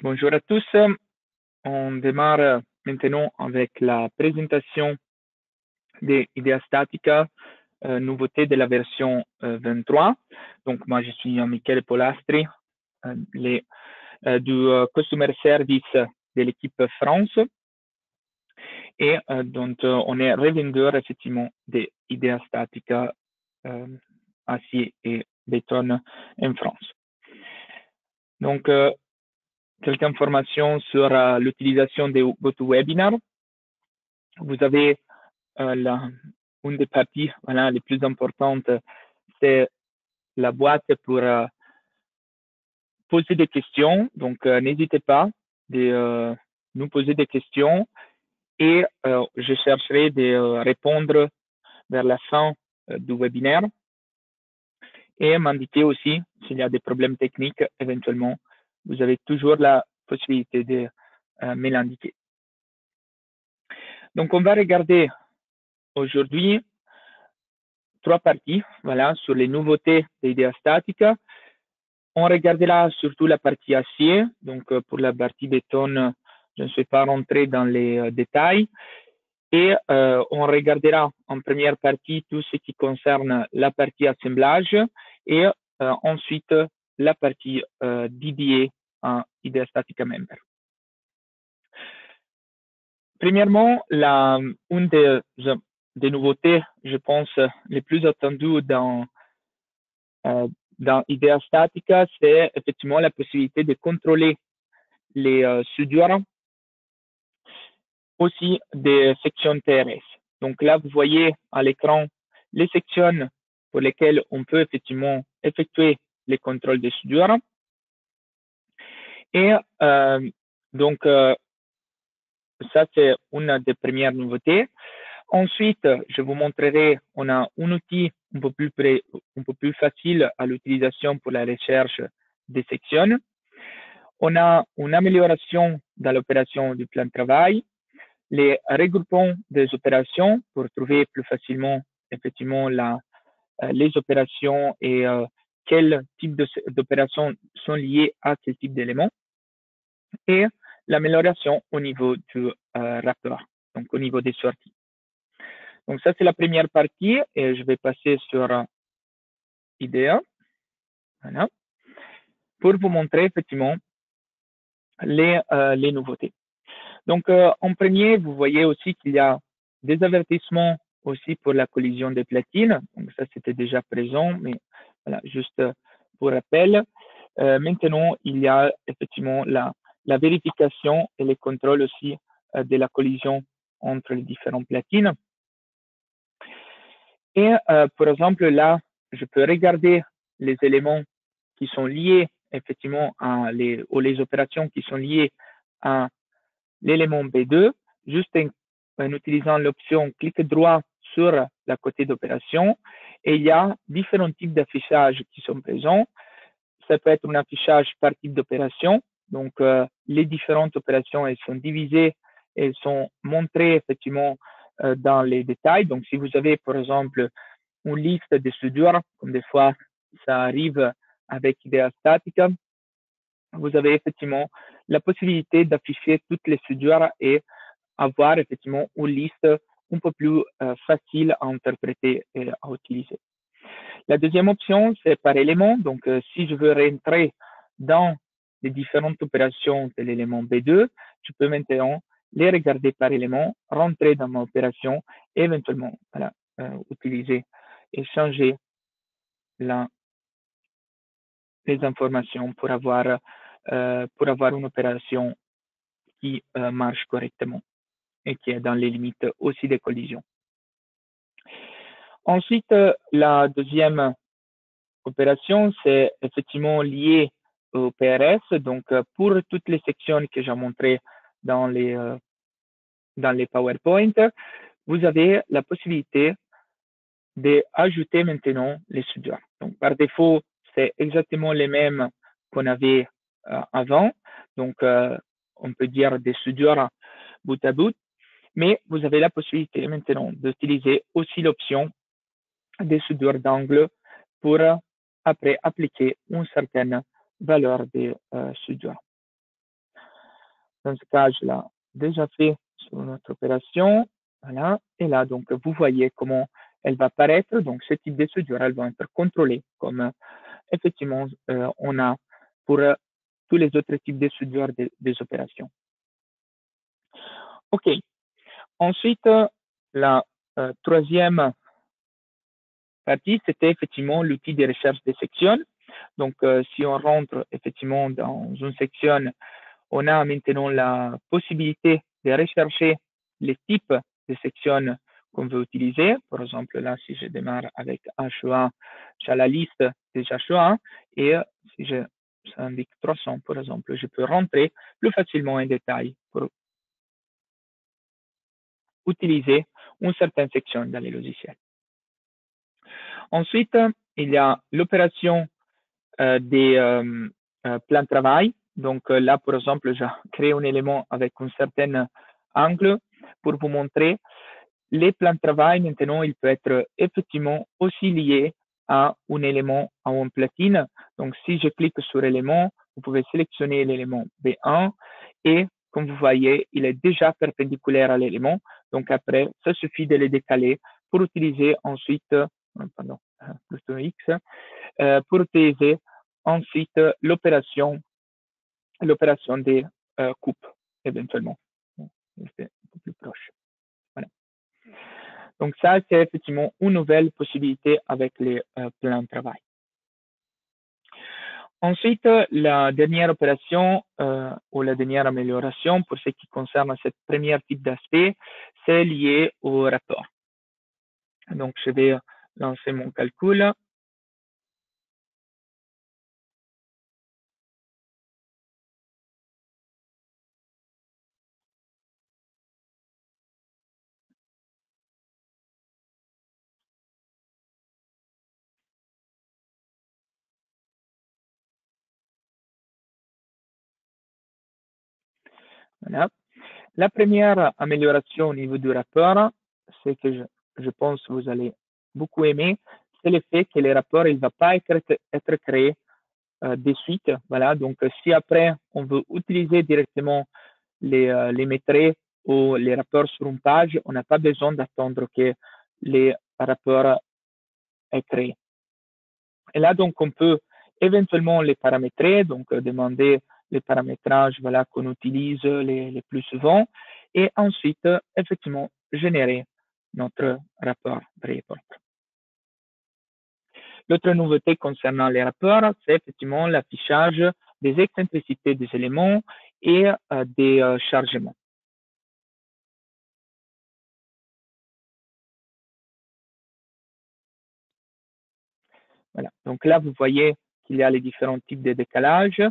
Bonjour à tous. On démarre maintenant avec la présentation des Idea Statica, nouveauté de la version 23. Donc, moi, je suis Michele Polastri, du Customer Service de l'équipe France. Et donc, on est revendeur, effectivement, des Idea Statica acier et béton en France. Donc, quelques informations sur l'utilisation de GoToWebinar. Vous avez une des parties les plus importantes, c'est la boîte pour poser des questions. Donc, n'hésitez pas de nous poser des questions et je chercherai de répondre vers la fin du webinaire et m'indiquer aussi s'il y a des problèmes techniques éventuellement. Vous avez toujours la possibilité de me l'indiquer. Donc, on va regarder aujourd'hui 3 parties sur les nouveautés d'Idea Statica. On regardera surtout la partie acier. Donc, pour la partie béton, je ne suis pas rentré dans les détails. Et on regardera en première partie tout ce qui concerne la partie assemblage et ensuite la partie DBA en Idea Statica Member. Premièrement, une des nouveautés, je pense, les plus attendues dans Idea Statica, c'est effectivement la possibilité de contrôler les soudures aussi des sections TRS. Donc là, vous voyez à l'écran les sections pour lesquelles on peut effectivement effectuer les contrôles de soudure. Et donc, ça, c'est une des premières nouveautés. Ensuite, je vous montrerai, on a un outil un peu plus facile à l'utilisation pour la recherche des sections. On a une amélioration dans l'opération du plan de travail, les regroupements des opérations pour trouver plus facilement effectivement les opérations et quel type d'opérations sont liées à quel type d'éléments, et l'amélioration au niveau du rapport, donc au niveau des sorties. Donc ça, c'est la première partie et je vais passer sur IDEA. Voilà. Pour vous montrer effectivement les nouveautés. Donc, en premier, vous voyez aussi qu'il y a des avertissements aussi pour la collision des platines. Donc, ça, c'était déjà présent, mais voilà, juste pour rappel. Maintenant, il y a effectivement la vérification et les contrôles aussi de la collision entre les différentes platines. Et par exemple, là, je peux regarder les éléments qui sont liés effectivement aux les opérations qui sont liées à l'élément B2, juste en utilisant l'option clic droit sur la côté d'opération. Et il y a différents types d'affichage qui sont présents. Ça peut être un affichage par type d'opération. Donc, les différentes opérations, elles sont divisées, elles sont montrées effectivement dans les détails. Donc, si vous avez, par exemple, une liste de soudures, comme des fois ça arrive avec Idea Statica, vous avez effectivement la possibilité d'afficher toutes les soudures et avoir effectivement une liste un peu plus facile à interpréter et à utiliser. La deuxième option, c'est par élément. Donc, si je veux rentrer dans les différentes opérations de l'élément B2, je peux maintenant les regarder par élément, rentrer dans ma opération et éventuellement utiliser et changer les informations pour avoir une opération qui marche correctement et qui est dans les limites aussi des collisions. Ensuite, la deuxième opération, c'est effectivement lié au PRS. Donc, pour toutes les sections que j'ai montrées dans les PowerPoint, vous avez la possibilité d'ajouter maintenant les soudures. Donc, par défaut, c'est exactement les mêmes qu'on avait avant. Donc, on peut dire des soudures bout à bout, mais vous avez la possibilité maintenant d'utiliser aussi l'option des soudures d'angle pour après appliquer une certaine valeur de soudure. Dans ce cas, je l'ai déjà fait sur notre opération. Voilà. Et là, donc, vous voyez comment elle va apparaître. Donc, ce type de soudure, elles vont être contrôlées comme effectivement on a pour tous les autres types de soudure des opérations. OK. Ensuite, la troisième partie, c'était effectivement l'outil de recherche des sections. Donc, si on rentre effectivement dans une section, on a maintenant la possibilité de rechercher les types de sections qu'on veut utiliser. Par exemple, là, si je démarre avec HEA, j'ai la liste des HEA et si je indique 300, par exemple, je peux rentrer plus facilement en détail pour utiliser une certaine section dans les logiciels. Ensuite, il y a l'opération des plans de travail. Donc là, par exemple, j'ai créé un élément avec un certain angle pour vous montrer. Les plans de travail, maintenant, il peut être effectivement aussi lié à un élément, à une platine. Donc, si je clique sur l'élément, vous pouvez sélectionner l'élément B1 et comme vous voyez, il est déjà perpendiculaire à l'élément. Donc, après, ça suffit de le décaler pour utiliser ensuite, pardon, plutôt X, pour utiliser ensuite l'opération des coupes, éventuellement. C'est un peu plus proche. Voilà. Donc, ça, c'est effectivement une nouvelle possibilité avec les plans de travail. Ensuite, la dernière opération ou la dernière amélioration pour ce qui concerne ce premier type d'aspect, c'est lié au rapport. Donc, je vais lancer mon calcul. Voilà. La première amélioration au niveau du rapport, c'est que je pense que vous allez beaucoup aimer, c'est le fait que le rapport il va pas être créé de suite. Voilà. Donc, si après, on veut utiliser directement les métriques ou les rapports sur une page, on n'a pas besoin d'attendre que les rapports est créé. Et là, donc, on peut éventuellement les paramétrer, donc demander les paramétrages voilà, qu'on utilise les plus souvent, et ensuite, effectivement, générer notre rapport vrai et propre. L'autre nouveauté concernant les rapports, c'est effectivement l'affichage des excentricités des éléments et des chargements. Voilà. Donc là, vous voyez qu'il y a les différents types de décalage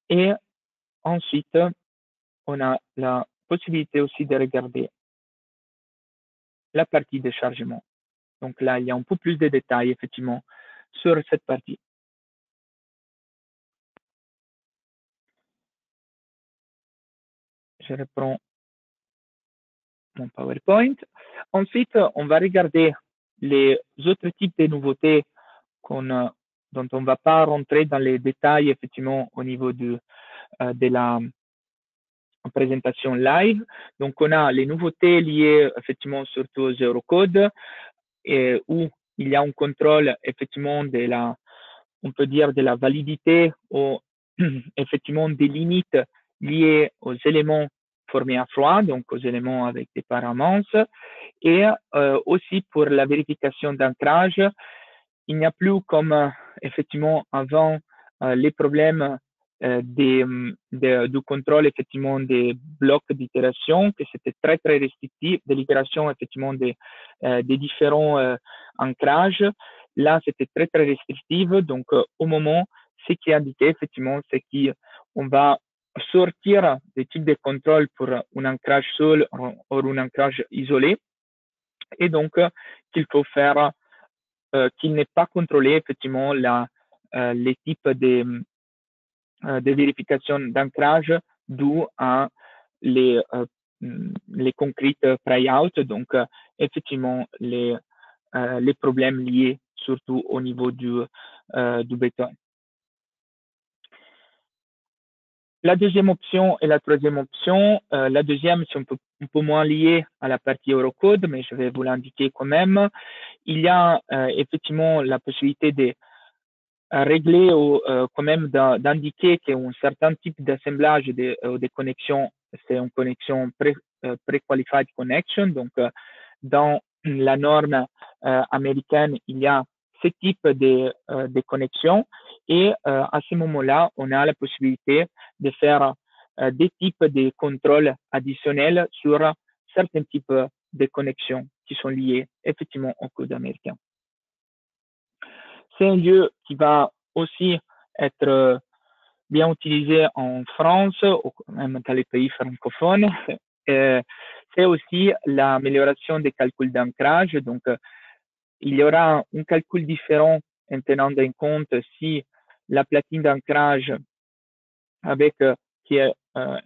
et ensuite, on a la possibilité aussi de regarder la partie de chargement. Donc là, il y a un peu plus de détails, effectivement, sur cette partie. Je reprends mon PowerPoint. Ensuite, on va regarder les autres types de nouveautés dont on ne va pas rentrer dans les détails, effectivement, au niveau de la présentation live. Donc, on a les nouveautés liées, effectivement, surtout aux Eurocode, où il y a un contrôle, effectivement, on peut dire, de la validité ou effectivement des limites liées aux éléments formés à froid, donc aux éléments avec des paramances, et aussi pour la vérification d'ancrage. Il n'y a plus comme effectivement avant les problèmes du contrôle effectivement des blocs d'itération, que c'était très très restrictif, de l'itération effectivement des différents ancrages. Là, c'était très très restrictif. Donc, au moment, ce qui est indiqué effectivement, c'est qu'on va sortir des types de contrôle pour un ancrage seul ou un ancrage isolé. Et donc, qu'il faut faire qu'il n'est pas contrôlé effectivement les types de vérification d'ancrage dû à les concrete tryout, donc effectivement les problèmes liés surtout au niveau du béton. La deuxième option et la troisième option, la deuxième, c'est un peu moins lié à la partie Eurocode, mais je vais vous l'indiquer quand même. Il y a effectivement la possibilité de régler ou quand même d'indiquer qu'un certain type d'assemblage des connexions, c'est une connexion pre-qualified connection. Donc, dans la norme américaine, il y a ce type de connexions et à ce moment-là, on a la possibilité de faire des types de contrôles additionnels sur certains types de connexions qui sont liées effectivement au code américain. C'est un lieu qui va aussi être bien utilisé en France ou même dans les pays francophones. C'est aussi l'amélioration des calculs d'ancrage. Donc, il y aura un calcul différent en tenant en compte si la platine d'ancrage avec qui est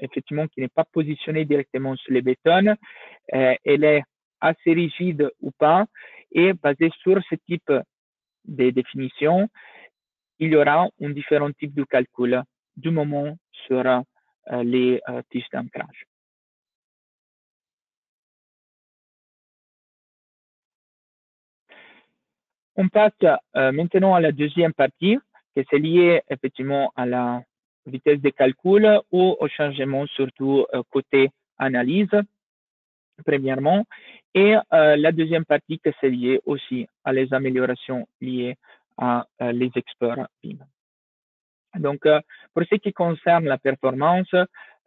effectivement qui n'est pas positionnée directement sur les bétons, elle est assez rigide ou pas, et basée sur ce type de définition, il y aura un différent type de calcul du moment sur les tiges d'ancrage. On passe maintenant à la deuxième partie, qui est liée effectivement à la vitesse de calcul ou au changement surtout côté analyse, premièrement, et la deuxième partie qui est liée aussi à les améliorations liées à les experts BIM. Donc, pour ce qui concerne la performance,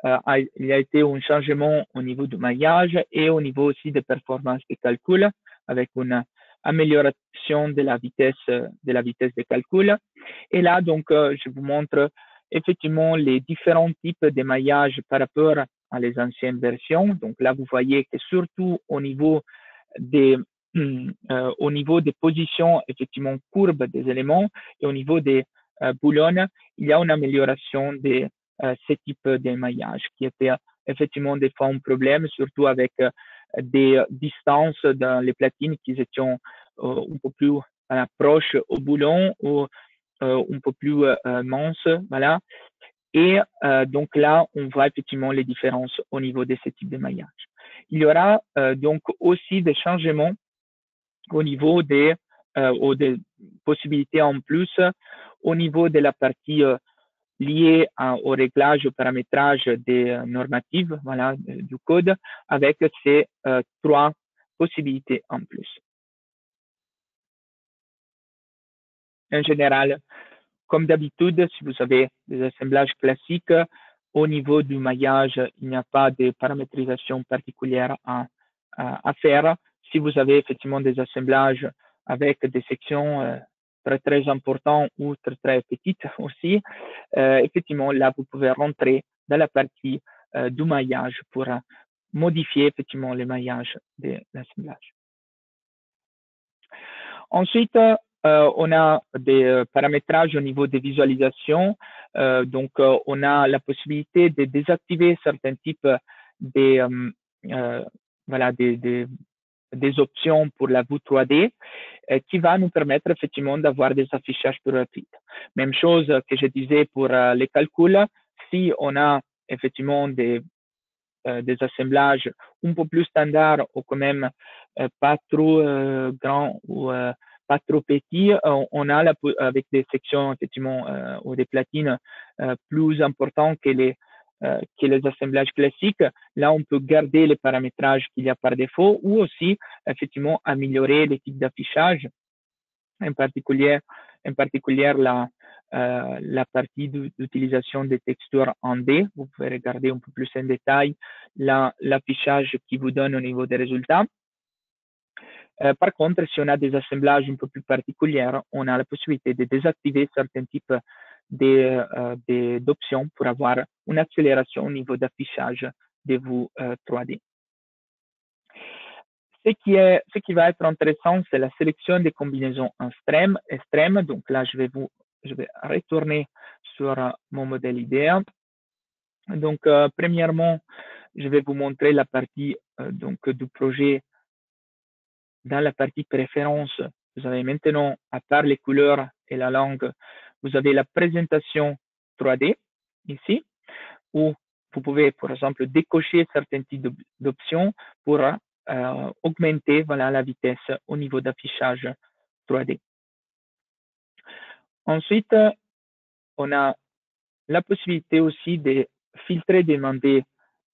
il y a été un changement au niveau du maillage et au niveau aussi des performances de calcul avec une amélioration de la vitesse de calcul. Et là, donc, je vous montre effectivement les différents types de maillage par rapport à les anciennes versions. Donc là, vous voyez que surtout au niveau des positions effectivement courbes des éléments et au niveau des boulons, il y a une amélioration de ce type d'émaillage qui était effectivement des fois un problème, surtout avec des distances dans les platines qui étaient un peu plus proches au boulon ou un peu plus minces, voilà. Et donc là, on voit effectivement les différences au niveau de ce type d'émaillage. Il y aura donc aussi des changements au niveau des possibilités en plus au niveau de la partie liée au réglage, au paramétrage des normatives, voilà, du code, avec ces trois possibilités en plus. En général, comme d'habitude, si vous avez des assemblages classiques, au niveau du maillage, il n'y a pas de paramétrisation particulière à faire. Si vous avez effectivement des assemblages avec des sections très très importantes ou très très petites aussi, effectivement là vous pouvez rentrer dans la partie du maillage pour modifier effectivement le maillage de l'assemblage. Ensuite, on a des paramétrages au niveau des visualisations. Donc, on a la possibilité de désactiver certains types voilà, des options pour la vue 3D qui va nous permettre effectivement d'avoir des affichages plus rapides. Même chose que je disais pour les calculs. Si on a effectivement des assemblages un peu plus standards ou quand même pas trop grands ou pas trop petits, on a avec des sections effectivement ou des platines plus importantes que les assemblages classiques. Là, on peut garder les paramétrages qu'il y a par défaut ou aussi effectivement améliorer les types d'affichage, en particulier la partie d'utilisation des textures en D. Vous pouvez regarder un peu plus en détail l'affichage qui vous donne au niveau des résultats. Par contre, si on a des assemblages un peu plus particuliers, on a la possibilité de désactiver certains types d'options pour avoir une accélération au niveau d'affichage de vues 3D. Ce qui va être intéressant, c'est la sélection des combinaisons extrêmes. Donc là, je vais retourner sur mon modèle idéal. Donc, premièrement, je vais vous montrer la partie donc du projet. Dans la partie préférences, vous avez maintenant, à part les couleurs et la langue, vous avez la présentation 3D ici. où vous pouvez, par exemple, décocher certains types d'options pour augmenter voilà, la vitesse au niveau d'affichage 3D. Ensuite, on a la possibilité aussi de filtrer, demander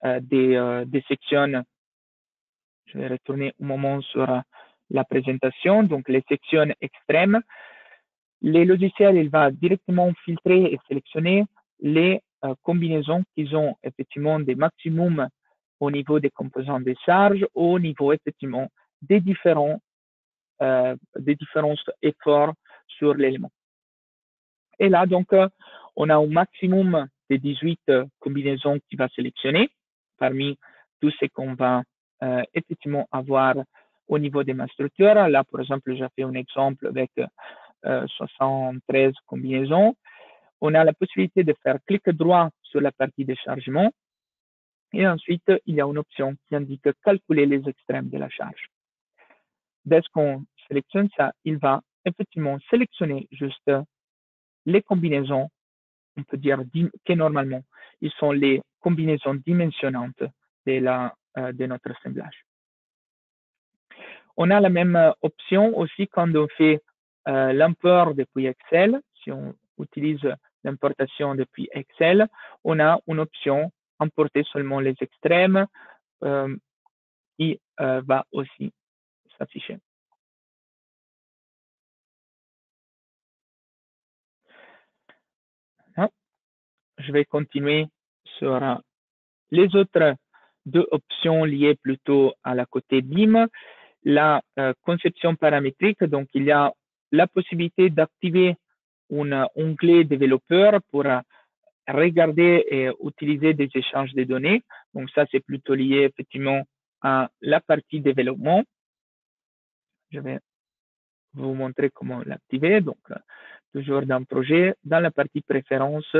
des sections. Je vais retourner un moment sur la présentation. Donc, les sections extrêmes. Les logiciels, il va directement filtrer et sélectionner les combinaisons qui ont effectivement des maximums au niveau des composants de charge, au niveau effectivement des différents efforts sur l'élément. Et là, donc, on a un maximum de 18 combinaisons qui va sélectionner parmi tout ce qu'on va effectivement avoir au niveau de ma structure. Là, par exemple, j'ai fait un exemple avec 73 combinaisons. On a la possibilité de faire clic droit sur la partie de chargement. Et ensuite, il y a une option qui indique calculer les extrêmes de la charge. Dès qu'on sélectionne ça, il va effectivement sélectionner juste les combinaisons, on peut dire que normalement, ils sont les combinaisons dimensionnantes de notre assemblage. On a la même option aussi quand on fait l'import depuis Excel. Si on utilise l'importation depuis Excel, on a une option importer seulement les extrêmes qui va aussi s'afficher. Je vais continuer sur les autres deux options liées plutôt à la côté BIM. La conception paramétrique, donc il y a la possibilité d'activer un onglet développeur pour regarder et utiliser des échanges de données. Donc ça, c'est plutôt lié effectivement à la partie développement. Je vais vous montrer comment l'activer. Donc, toujours dans projet, dans la partie préférences,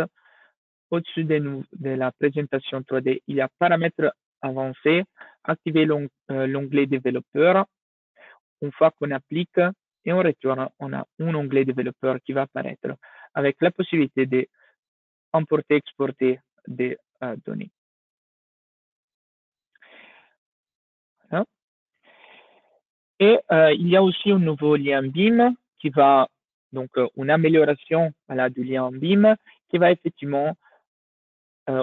au-dessus de la présentation 3D, il y a paramètres avancés, activer l'onglet développeur. Une fois qu'on applique et on retourne, on a un onglet développeur qui va apparaître avec la possibilité d'importer, exporter des données. Voilà. Et il y a aussi un nouveau lien BIM qui va, donc une amélioration voilà, du lien BIM qui va effectivement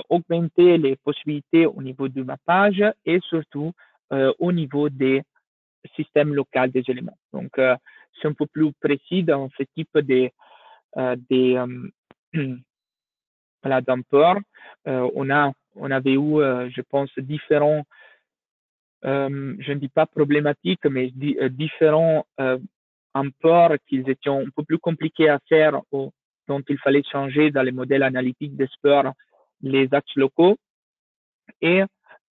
augmenter les possibilités au niveau du mappage et surtout au niveau des systèmes locaux des éléments. Donc, c'est un peu plus précis dans ce type voilà, d'import. On avait eu, je pense, différents, je ne dis pas problématiques, mais différents imports qui étaient un peu plus compliqués à faire, dont il fallait changer dans les modèles analytiques des sports les axes locaux. Et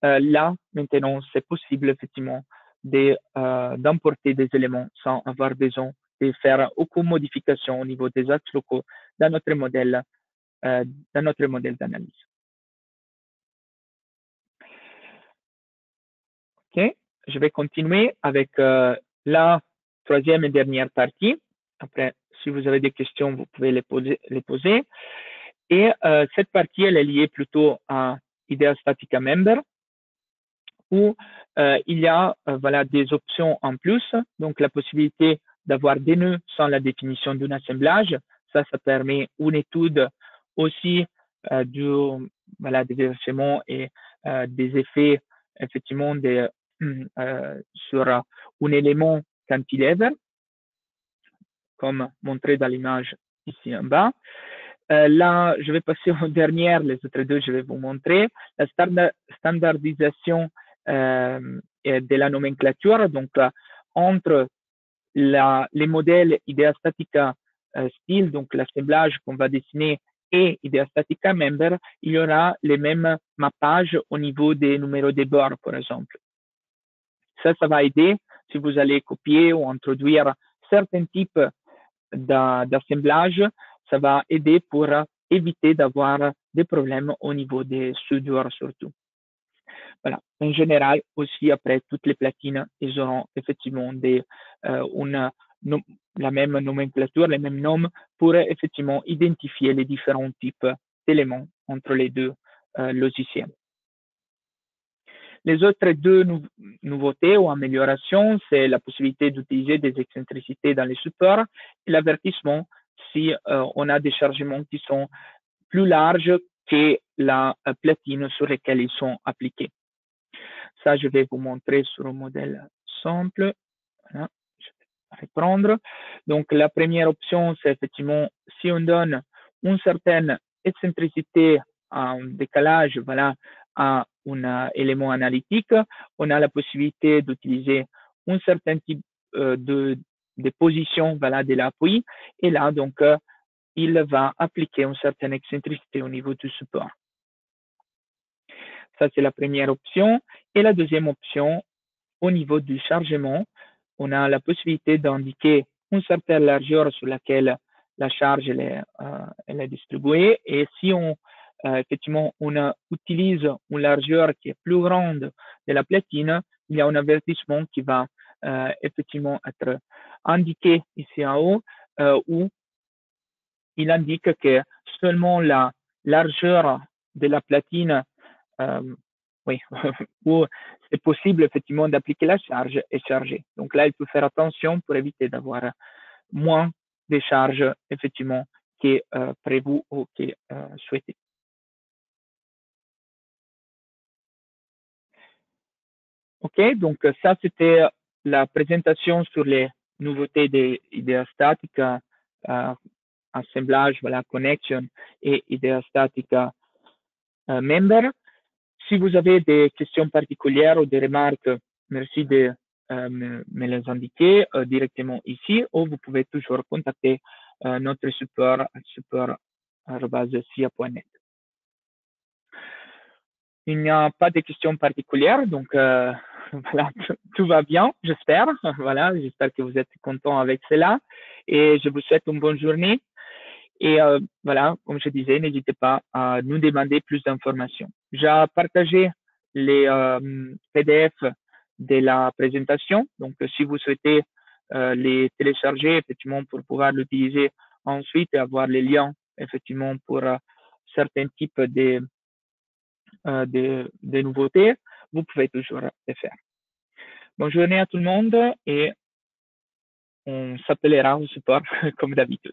là, maintenant, c'est possible effectivement d'importer des éléments sans avoir besoin de faire aucune modification au niveau des axes locaux dans notre modèle d'analyse. Ok, je vais continuer avec la troisième et dernière partie. Après, si vous avez des questions, vous pouvez les poser. Et cette partie, elle est liée plutôt à Idea Statica Member, où il y a voilà, des options en plus, donc la possibilité d'avoir des nœuds sans la définition d'un assemblage. Ça permet une étude aussi voilà, des versements et des effets effectivement sur un élément cantilever, comme montré dans l'image ici en bas. Là, je vais passer aux dernières, les autres deux, je vais vous montrer. La standardisation de la nomenclature, donc entre les modèles Idea Statica style, donc l'assemblage qu'on va dessiner, et Idea Statica Member, il y aura les mêmes mappages au niveau des numéros de bord, par exemple. Ça va aider si vous allez copier ou introduire certains types d'assemblage. Ça va aider pour éviter d'avoir des problèmes au niveau des soudures surtout. Voilà. En général, aussi après toutes les platines, ils auront effectivement la même nomenclature, les mêmes noms pour effectivement identifier les différents types d'éléments entre les deux logiciel. Les autres deux nouveautés ou améliorations, c'est la possibilité d'utiliser des excentricités dans les supports et l'avertissement si on a des chargements qui sont plus larges que la platine sur laquelle ils sont appliqués. Ça, je vais vous montrer sur un modèle simple. Voilà, je vais reprendre. Donc, la première option, c'est effectivement si on donne une certaine excentricité, un décalage, voilà, à un élément analytique, on a la possibilité d'utiliser un certain type de position, voilà, de l'appui. Et là, donc, il va appliquer une certaine excentricité au niveau du support. Ça, c'est la première option. Et la deuxième option, au niveau du chargement, on a la possibilité d'indiquer une certaine largeur sur laquelle la charge elle est distribuée. Et si on, effectivement, on utilise une largeur qui est plus grande de la platine, il y a un avertissement qui va effectivement être indiqué ici en haut, où il indique que seulement la largeur de la platine, oui, où c'est possible effectivement d'appliquer la charge est chargée. Donc là, il faut faire attention pour éviter d'avoir moins de charges effectivement qui est prévu ou qui est souhaité. OK, donc ça c'était la présentation sur les nouveautés des IDEA Statica, assemblage, voilà, connection et IDEA Statica member. Si vous avez des questions particulières ou des remarques, merci de me les indiquer directement ici, ou vous pouvez toujours contacter notre support support@sia.net. Il n'y a pas de questions particulières, donc voilà, tout va bien, j'espère. Voilà, j'espère que vous êtes content avec cela et je vous souhaite une bonne journée. Et voilà, comme je disais, n'hésitez pas à nous demander plus d'informations. J'ai partagé les PDF de la présentation. Donc, si vous souhaitez les télécharger, effectivement, pour pouvoir l'utiliser ensuite et avoir les liens, effectivement, pour certains types de nouveautés, vous pouvez toujours le faire. Bonne journée à tout le monde et on s'appellera au support comme d'habitude.